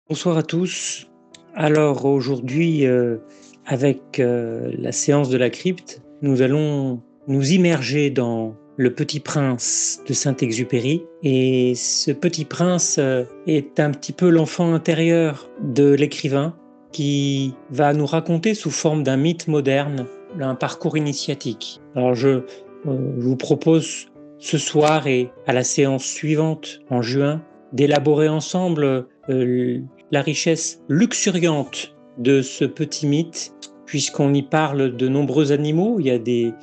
Bonsoir à tous. Alors aujourd'hui, avec la séance de la crypte, nous allons nous immerger dans Le Petit Prince de Saint-Exupéry. Et ce Petit Prince est un petit peu l'enfant intérieur de l'écrivain qui va nous raconter sous forme d'un mythe moderne un parcours initiatique. Alors je vous propose ce soir et à la séance suivante en juin d'élaborer ensemble la richesse luxuriante de ce petit mythe, puisqu'on y parle de nombreux animaux. Il y a des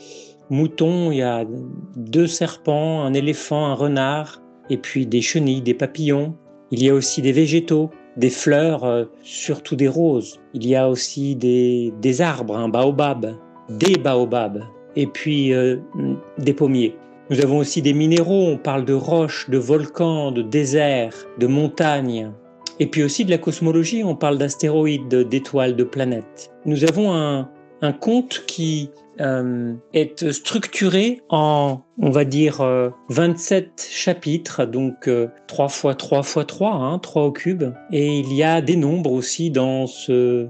moutons, il y a 2 serpents, un éléphant, un renard, et puis des chenilles, des papillons. Il y a aussi des végétaux, des fleurs, surtout des roses. Il y a aussi des arbres, un baobab, des baobabs, et puis des pommiers. Nous avons aussi des minéraux, on parle de roches, de volcans, de déserts, de montagnes. Et puis aussi de la cosmologie, on parle d'astéroïdes, d'étoiles, de planètes. Nous avons un conte qui est structuré en, on va dire, 27 chapitres, donc 3 fois 3 fois 3, 3 au cube. Et il y a des nombres aussi dans ce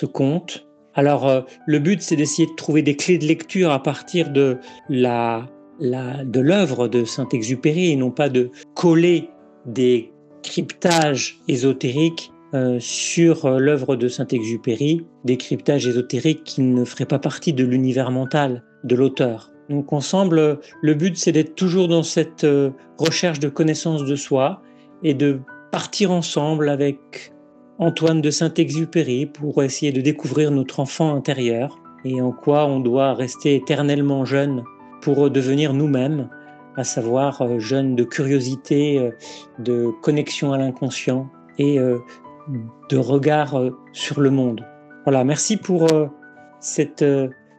conte. Alors, le but, c'est d'essayer de trouver des clés de lecture à partir de de l'œuvre de Saint-Exupéry et non pas de coller des cryptages ésotériques sur l'œuvre de Saint-Exupéry, des cryptages ésotériques qui ne feraient pas partie de l'univers mental de l'auteur. Donc ensemble, le but c'est d'être toujours dans cette recherche de connaissance de soi et de partir ensemble avec Antoine de Saint-Exupéry pour essayer de découvrir notre enfant intérieur et en quoi on doit rester éternellement jeune pour devenir nous-mêmes, à savoir jeune de curiosité, de connexion à l'inconscient et de regard sur le monde. Voilà, merci pour cette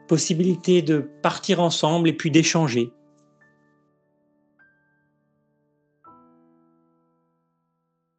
possibilité de partir ensemble et puis d'échanger.